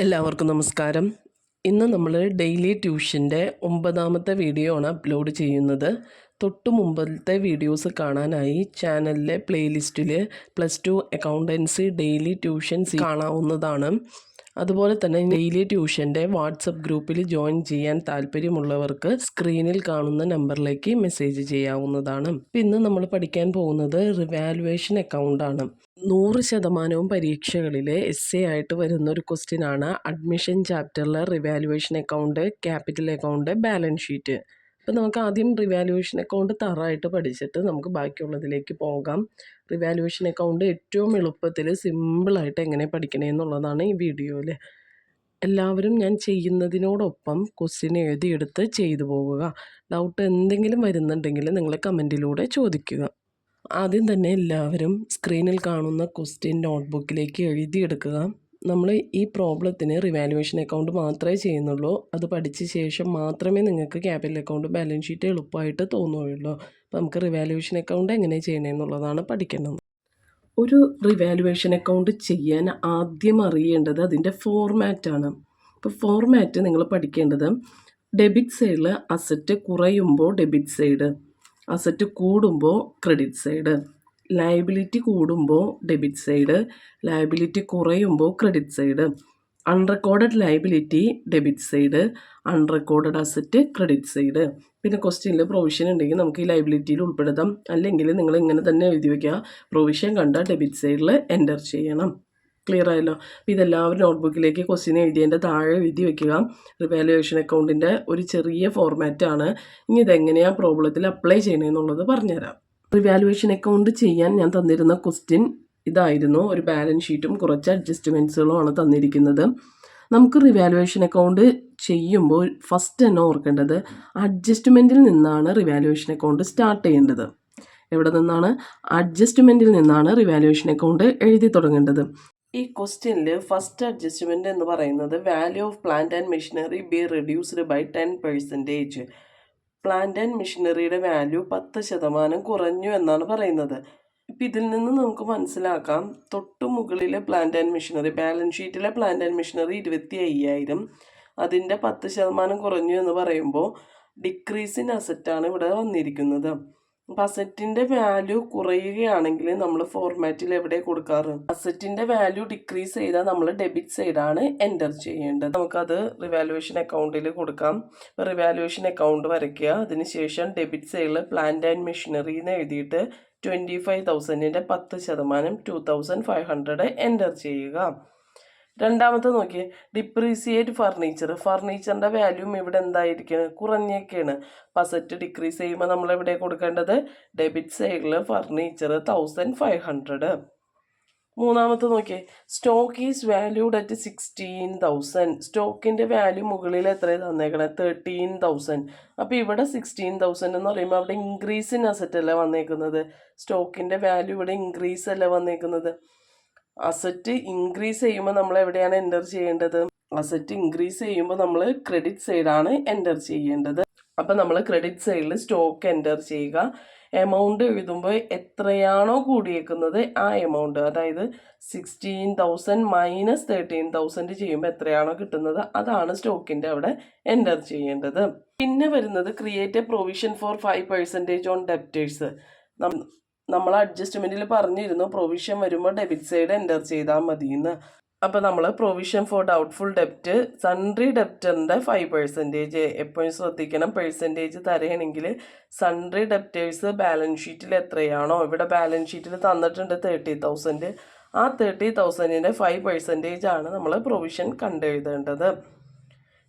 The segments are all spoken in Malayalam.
എല്ലാവർക്കും നമസ്കാരം. ഇന്ന് നമ്മൾ ഡെയിലി ട്യൂഷൻ്റെ 9ാമത്തെ വീഡിയോ ആണ് അപ്ലോഡ് ചെയ്യുന്നത്. തൊട്ട് മുമ്പത്തെ വീഡിയോസ് കാണാനായി ചാനലിലെ പ്ലേലിസ്റ്റിൽ +2 അക്കൗണ്ടൻസി ഡെയിലി ട്യൂഷൻസ് കാണാവുന്നതാണ്. അതുപോലെ തന്നെ ഡെയിലി ട്യൂഷൻ്റെ വാട്സപ്പ് ഗ്രൂപ്പിൽ ജോയിൻ ചെയ്യാൻ താല്പര്യമുള്ളവർക്ക് സ്ക്രീനിൽ കാണുന്ന നമ്പറിലേക്ക് മെസ്സേജ് ചെയ്യാവുന്നതാണ്. ഇന്ന് നമ്മൾ പഠിക്കാൻ പോകുന്നത് റിവാലുവേഷൻ അക്കൗണ്ടാണ്. 100% പരീക്ഷകളിലെ എസ്സേ ആയിട്ട് വരുന്ന ഒരു ക്വസ്റ്റ്യൻ ആണ് അഡ്മിഷൻ ചാപ്റ്ററിലെ revaluation account, capital account, balance sheet. അപ്പോൾ നമുക്ക് ആദ്യം റിവാലുവേഷൻ അക്കൗണ്ട് തറായിട്ട് പഠിച്ചിട്ട് നമുക്ക് ബാക്കിയുള്ളതിലേക്ക് പോകാം. റിവാലുവേഷൻ അക്കൗണ്ട് ഏറ്റവും എളുപ്പത്തിൽ സിമ്പിളായിട്ട് എങ്ങനെ പഠിക്കണമെന്നുള്ളതാണ് ഈ വീഡിയോയിൽ. എല്ലാവരും ഞാൻ ചെയ്യുന്നതിനോടൊപ്പം ക്വസ്റ്റ്യൻ എഴുതിയെടുത്ത് ചെയ്തു പോകുക. ഡൗട്ട് എന്തെങ്കിലും വരുന്നുണ്ടെങ്കിൽ നിങ്ങൾ കമൻറ്റിലൂടെ ചോദിക്കുക. ആദ്യം തന്നെ എല്ലാവരും സ്ക്രീനിൽ കാണുന്ന ക്വസ്റ്റ്യൻ നോട്ട്ബുക്കിലേക്ക് എഴുതിയെടുക്കുക. നമ്മൾ ഈ പ്രോബ്ലത്തിന് റിവാലുവേഷൻ അക്കൗണ്ട് മാത്രമേ ചെയ്യുന്നുള്ളൂ. അത് പഠിച്ച ശേഷം മാത്രമേ നിങ്ങൾക്ക് ക്യാപിറ്റൽ അക്കൗണ്ട്, ബാലൻസ് ഷീറ്റ് എളുപ്പമായിട്ട് തോന്നുകയുള്ളൂ. അപ്പോൾ നമുക്ക് റിവാലുവേഷൻ അക്കൗണ്ട് എങ്ങനെ ചെയ്യണമെന്നുള്ളതാണ് പഠിക്കുന്നത്. ഒരു റിവാലുവേഷൻ അക്കൗണ്ട് ചെയ്യാൻ ആദ്യം അറിയേണ്ടത് അതിൻ്റെ ഫോർമാറ്റാണ്. ഇപ്പോൾ ഫോർമാറ്റ് നിങ്ങൾ പഠിക്കേണ്ടത് ഡെബിറ്റ് സൈഡിൽ അസറ്റ് കുറയുമ്പോൾ ഡെബിറ്റ് സൈഡ്, അസറ്റ് കൂടുമ്പോൾ ക്രെഡിറ്റ് സൈഡ്, ലയബിലിറ്റി കൂടുമ്പോൾ ഡെബിറ്റ് സൈഡ്, ലയബിലിറ്റി കുറയുമ്പോൾ credit side, unrecorded liability debit side, unrecorded asset credit side. പിന്നെ ക്വസ്റ്റ്യനിൽ പ്രൊവിഷൻ ഉണ്ടെങ്കിൽ നമുക്ക് ഈ ലയബിലിറ്റിയിൽ ഉൾപ്പെടുത്താം. അല്ലെങ്കിൽ നിങ്ങൾ ഇങ്ങനെ തന്നെ എഴുതി വയ്ക്കുക, പ്രൊവിഷൻ കണ്ട ഡെബിറ്റ് സൈഡിൽ എൻ്റർ ചെയ്യണം. ക്ലിയർ ആയല്ലോ? അപ്പോൾ ഇതെല്ലാവരും നോട്ട്ബുക്കിലേക്ക് ക്വസ്റ്റ്യൻ എഴുതിയതിൻ്റെ താഴെ എഴുതി വയ്ക്കുക. റിവാലുവേഷൻ അക്കൗണ്ടിൻ്റെ ഒരു ചെറിയ ഫോർമാറ്റാണ്. ഇനി ഇതെങ്ങനെയാണ് പ്രോബ്ലത്തിൽ അപ്ലൈ ചെയ്യണമെന്നുള്ളത് പറഞ്ഞുതരാം. റിവാലുവേഷൻ അക്കൗണ്ട് ചെയ്യാൻ ഞാൻ തന്നിരുന്ന ക്വസ്റ്റ്യൻ ഇതായിരുന്നു. ഒരു ബാലൻസ് ഷീറ്റും കുറച്ച് അഡ്ജസ്റ്റ്മെൻറ്റ്സുകളുമാണ് തന്നിരിക്കുന്നത്. നമുക്ക് റിവാലുവേഷൻ അക്കൗണ്ട് ചെയ്യുമ്പോൾ ഫസ്റ്റ് തന്നെ ഓർക്കേണ്ടത് അഡ്ജസ്റ്റ്മെൻറ്റിൽ നിന്നാണ് റിവാലുവേഷൻ അക്കൗണ്ട് സ്റ്റാർട്ട് ചെയ്യേണ്ടത്. എവിടെ നിന്നാണ്? അഡ്ജസ്റ്റ്മെൻറ്റിൽ നിന്നാണ് റിവാലുവേഷൻ അക്കൗണ്ട് എഴുതി തുടങ്ങേണ്ടത്. ഈ ക്വസ്റ്റ്യനിൽ ഫസ്റ്റ് അഡ്ജസ്റ്റ്മെൻറ്റ് എന്ന് പറയുന്നത് value of plant and machinery be reduced by 10%. Plant and മെഷീനറിയുടെ വാല്യൂ 10% കുറഞ്ഞു എന്നാണ് പറയുന്നത്. ഇപ്പം ഇതിൽ നിന്ന് നമുക്ക് മനസ്സിലാക്കാം, തൊട്ട് മുകളിലെ പ്ലാന്റ് ആൻഡ് മെഷീനറി, ബാലൻസ് ഷീറ്റിലെ പ്ലാന്റ് ആൻഡ് മെഷീനറി 25,000, അതിൻ്റെ 10% കുറഞ്ഞു എന്ന് പറയുമ്പോൾ ഡിക്രീസ് ഇൻ അസറ്റാണ് ഇവിടെ വന്നിരിക്കുന്നത്. അപ്പം അസറ്റിൻ്റെ വാല്യൂ കുറയുകയാണെങ്കിൽ നമ്മൾ ഫോർമാറ്റിൽ എവിടെ കൊടുക്കാറ്? അസറ്റിൻ്റെ വാല്യൂ ഡിക്രീസ് ചെയ്താൽ നമ്മൾ ഡെബിറ്റ് സൈഡാണ് എൻ്റർ ചെയ്യേണ്ടത്. നമുക്കത് റിവാലുവേഷൻ അക്കൗണ്ടിൽ കൊടുക്കാം. ഇപ്പോൾ റിവാലുവേഷൻ അക്കൗണ്ട് വരയ്ക്കുക. അതിനുശേഷം ഡെബിറ്റ് സൈഡിൽ പ്ലാന്റ് ആൻഡ് മെഷീനറി എന്ന് എഴുതിയിട്ട് 25,000ൻ്റെ 10% 2,500 എൻ്റർ ചെയ്യുക. രണ്ടാമത്തെ നോക്കിയേ, ഡിപ്രീസിയേറ്റ് ഫർണിച്ചർ. ഫർണിച്ചറിൻ്റെ വാല്യൂം ഇവിടെ എന്തായിരിക്കും? കുറഞ്ഞൊക്കെയാണ്. അപ്പം അസറ്റ് ഡിക്രീസ് ചെയ്യുമ്പോൾ നമ്മൾ എവിടെ കൊടുക്കേണ്ടത്? ഡെബിറ്റ് സൈഡിൽ ഫർണിച്ചർ 1,500. മൂന്നാമത്തെ നോക്കിയേ, സ്റ്റോക്ക് ഈസ് വാല്യൂഡ് അറ്റ് 16,000. സ്റ്റോക്കിൻ്റെ വാല്യൂ മുകളിൽ എത്രയാണ് തന്നേക്കണേ? 13,000. അപ്പോൾ ഇവിടെ 16,000 എന്ന് പറയുമ്പോൾ അവിടെ ഇൻക്രീസ് ഇൻ അസറ്റ് അല്ലേ വന്നേക്കുന്നത്? സ്റ്റോക്കിൻ്റെ വാല്യൂ ഇവിടെ ഇൻക്രീസ് അല്ലേ വന്നേക്കുന്നത്? അസറ്റ് ഇൻക്രീസ് ചെയ്യുമ്പോൾ നമ്മൾ എവിടെയാണ് എൻ്റർ ചെയ്യേണ്ടത്? അസറ്റ് ഇൻക്രീസ് ചെയ്യുമ്പോൾ നമ്മൾ ക്രെഡിറ്റ് സൈഡാണ് എൻ്റർ ചെയ്യേണ്ടത്. അപ്പം നമ്മൾ ക്രെഡിറ്റ് സൈഡിൽ സ്റ്റോക്ക് എൻ്റർ ചെയ്യുക. എമൗണ്ട് എഴുതുമ്പോൾ എത്രയാണോ കൂടിയേക്കുന്നത് ആ എമൗണ്ട്, അതായത് 16,000 മൈനസ് 13,000 ചെയ്യുമ്പോൾ എത്രയാണോ കിട്ടുന്നത് അതാണ് സ്റ്റോക്കിൻ്റെ അവിടെ എൻ്റർ ചെയ്യേണ്ടത്. പിന്നെ വരുന്നത് create A provision for 5% on debtors. നമ്മൾ അഡ്ജസ്റ്റ്മെൻറ്റിൽ പറഞ്ഞിരുന്നു പ്രൊവിഷൻ വരുമ്പോൾ ഡെബിറ്റ് സൈഡ് എൻ്റർ ചെയ്താൽ മതിയെന്ന്. അപ്പോൾ നമ്മൾ പ്രൊവിഷൻ ഫോർ ഡൗട്ട്ഫുൾ ഡെപ്റ്റ്, സൺട്രി ഡെപ്റ്ററിൻ്റെ 5%. എപ്പോഴും ശ്രദ്ധിക്കണം, പെർസെൻറ്റേജ് തരണമെങ്കിൽ സൺട്രി ഡെപ്റ്റേഴ്സ് ബാലൻസ് ഷീറ്റിൽ എത്രയാണോ, ഇവിടെ ബാലൻസ് ഷീറ്റിൽ തന്നിട്ടുണ്ട് 30,000, ആ 30,000ൻ്റെ 5% ആണ് നമ്മൾ പ്രൊവിഷൻ കണ്ടെഴുതേണ്ടത്.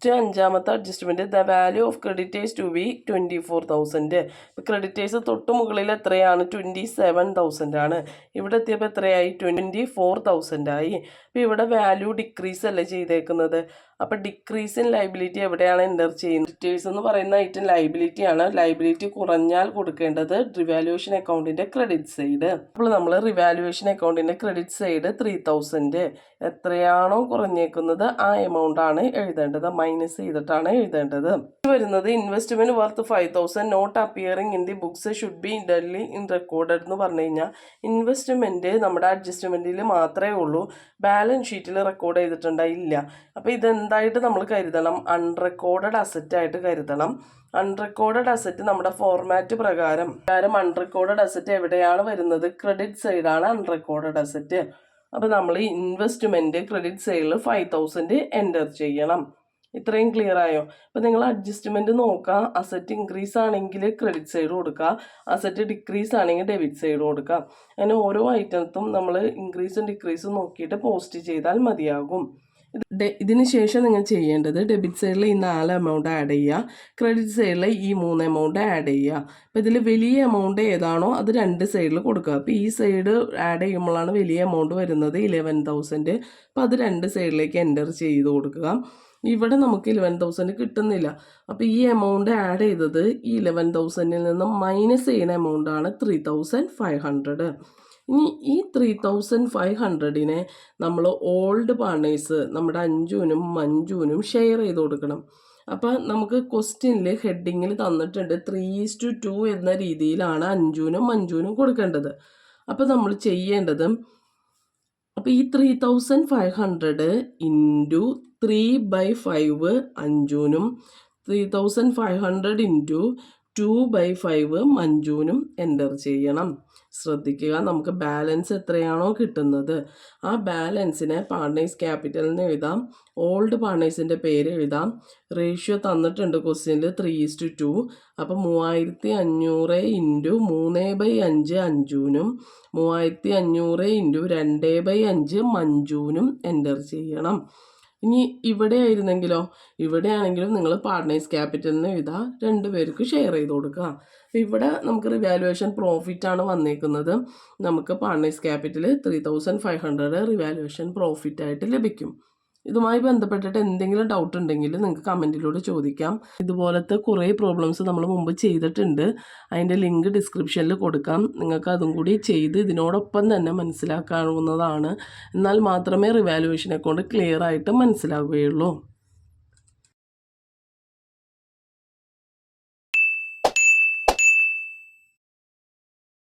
അഞ്ചാമത്തെ adjustment, the value of creditors to be 24,000. ഇപ്പോൾ ക്രെഡിറ്റേഴ്സ് തൊട്ട് മുകളിൽ എത്രയാണ്? 27,000 ആണ്. ഇവിടെ എത്തിയപ്പോൾ എത്രയായി? 24,000 ആയി. അപ്പോൾ ഇവിടെ വാല്യൂ ഡിക്രീസ് അല്ലേ ചെയ്തേക്കുന്നത്? അപ്പോൾ ഡിക്രീസ് ഇൻ ലൈബിലിറ്റി എവിടെയാണ് എൻ്റർ ചെയ്യുന്നത്? ക്രെഡിറ്റേഴ്സ് എന്ന് പറയുന്ന ഐറ്റം ലൈബിലിറ്റി ആണ്. ലൈബിലിറ്റി കുറഞ്ഞാൽ കൊടുക്കേണ്ടത് റിവാലുവേഷൻ അക്കൗണ്ടിൻ്റെ ക്രെഡിറ്റ് സൈഡ്. അപ്പോൾ നമ്മൾ റിവാലുവേഷൻ അക്കൗണ്ടിൻ്റെ ക്രെഡിറ്റ് സൈഡ് 3000 എത്രയാണോ കുറഞ്ഞേക്കുന്നത് ആ എമൗണ്ട് ആണ് എഴുതേണ്ടത്, മൈനസ് ചെയ്തിട്ടാണ് എഴുതേണ്ടത്. വരുന്നത് investment worth 5000 not appearing in the books should be entirely unrecorded എന്ന് പറഞ്ഞു കഴിഞ്ഞാൽ ഇൻവെസ്റ്റ്മെന്റ് നമ്മുടെ അഡ്ജസ്റ്റ്മെന്റിൽ മാത്രമേ ഉള്ളൂ, ബാലൻസ് ഷീറ്റിൽ റെക്കോർഡ് ചെയ്തിട്ടുണ്ടായില്ല. അപ്പോൾ ഇതെന്തായിട്ട് നമ്മൾ കരുതണം? അൺറെക്കോർഡഡ് അസറ്റ് ആയിട്ട് കരുതണം. അൺറെക്കോർഡഡ് അസറ്റ് നമ്മുടെ ഫോർമാറ്റ് പ്രകാരം അൺറെക്കോർഡഡ് അസറ്റ് എവിടെയാണ് വരുന്നത്? ക്രെഡിറ്റ് സൈഡാണ് അൺറെക്കോർഡഡ് അസറ്റ്. അപ്പോൾ നമ്മൾ ഇൻവെസ്റ്റ്മെന്റ് ക്രെഡിറ്റ് സൈഡിൽ 5000 എൻ്റർ ചെയ്യണം. ഇത്രയും ക്ലിയർ ആയോ? അപ്പോൾ നിങ്ങൾ അഡ്ജസ്റ്റ്മെന്റ് നോക്കുക. അസറ്റ് ഇൻക്രീസ് ആണെങ്കിൽ ക്രെഡിറ്റ് സൈഡ് കൊടുക്കുക, അസറ്റ് ഡിക്രീസ് ആണെങ്കിൽ ഡെബിറ്റ് സൈഡ് കൊടുക്കുക. അങ്ങനെ ഓരോ ഐറ്റത്തും നമ്മൾ ഇൻക്രീസും ഡിക്രീസും നോക്കിയിട്ട് പോസ്റ്റ് ചെയ്താൽ മതിയാകും. ഇതിന് ശേഷം നിങ്ങൾ ചെയ്യേണ്ടത് ഡെബിറ്റ് സൈഡിൽ ഈ 4 എമൗണ്ട് ആഡ് ചെയ്യുക, ക്രെഡിറ്റ് സൈഡിൽ ഈ 3 എമൗണ്ട് ആഡ് ചെയ്യുക. അപ്പോൾ ഇതിൽ വലിയ എമൗണ്ട് ഏതാണോ അത് 2 സൈഡിൽ കൊടുക്കുക. അപ്പോൾ ഈ സൈഡ് ആഡ് ചെയ്യുമ്പോഴാണ് വലിയ എമൗണ്ട് വരുന്നത് 11,000. അപ്പോൾ അത് 2 സൈഡിലേക്ക് എൻ്റർ ചെയ്ത് കൊടുക്കുക. ഇവിടെ നമുക്ക് 11,000 കിട്ടുന്നില്ല. അപ്പോൾ ഈ എമൗണ്ട് ആഡ് ചെയ്തത് ഈ 11,000-ൽ നിന്ന് മൈനസ് ചെയ്യുന്ന എമൗണ്ടാണ് 3,500. ഇനി ഈ 3,500-നെ നമ്മൾ ഓൾഡ് പാർട്ട്നേഴ്സ് നമ്മുടെ അഞ്ജുവിനും മഞ്ജുവിനും ഷെയർ ചെയ്ത് കൊടുക്കണം. അപ്പോൾ നമുക്ക് ക്വസ്റ്റ്യനിൽ ഹെഡിങ്ങിൽ തന്നിട്ടുണ്ട് 3:2 എന്ന രീതിയിലാണ് അഞ്ജുവിനും മഞ്ജുവിനും കൊടുക്കേണ്ടത്. അപ്പോൾ നമ്മൾ ചെയ്യേണ്ടത്, അപ്പോൾ ഈ 3,500 ഇൻറ്റു 3/5 അഞ്ജുവിനും 3,500 ഇൻറ്റു 2/5 മഞ്ജുവിനും എൻ്റർ ചെയ്യണം. ശ്രദ്ധിക്കുക, നമുക്ക് ബാലൻസ് എത്രയാണോ കിട്ടുന്നത് ആ ബാലൻസിനെ പാർട്ട്നേഴ്സ് ക്യാപിറ്റലിന് എഴുതാം, ഓൾഡ് പാർട്ട്നേഴ്സിൻ്റെ പേര് എഴുതാം. റേഷ്യോ തന്നിട്ടുണ്ട് ക്വസ്റ്റ്യനിൽ 3:2. അപ്പോൾ 3,500 ഇൻറ്റു 3/5 അഞ്ജുവിനും 3,500 ഇൻറ്റു 2/5 മഞ്ജുവിനും എൻ്റർ ചെയ്യണം. ഇനി ഇവിടെ ആണെങ്കിലും നിങ്ങൾ പാർട്ട്നേഴ്സ് ക്യാപിറ്റലിന് എഴുതുക, 2 പേർക്ക് ഷെയർ ചെയ്ത് കൊടുക്കുക. അപ്പോൾ ഇവിടെ നമുക്ക് റിവാലുവേഷൻ പ്രോഫിറ്റാണ് വന്നേക്കുന്നത്. നമുക്ക് പാർട്ട്നേഴ്സ് ക്യാപിറ്റൽ 3,500 റിവാലുവേഷൻ പ്രോഫിറ്റായിട്ട് ലഭിക്കും. ഇതുമായി ബന്ധപ്പെട്ടിട്ട് എന്തെങ്കിലും ഡൗട്ട് ഉണ്ടെങ്കിൽ നിങ്ങൾക്ക് കമൻറ്റിലൂടെ ചോദിക്കാം. ഇതുപോലത്തെ കുറേ പ്രോബ്ലംസ് നമ്മൾ മുമ്പ് ചെയ്തിട്ടുണ്ട്, അതിൻ്റെ ലിങ്ക് ഡിസ്ക്രിപ്ഷനിൽ കൊടുക്കാം. നിങ്ങൾക്ക് അതും കൂടി ചെയ്ത് ഇതിനോടൊപ്പം തന്നെ മനസ്സിലാക്കാവുന്നതാണ്. എന്നാൽ മാത്രമേ റിവാലുവേഷൻ അക്കൗണ്ട് ക്ലിയർ ആയിട്ട് മനസ്സിലാവുകയുള്ളൂ.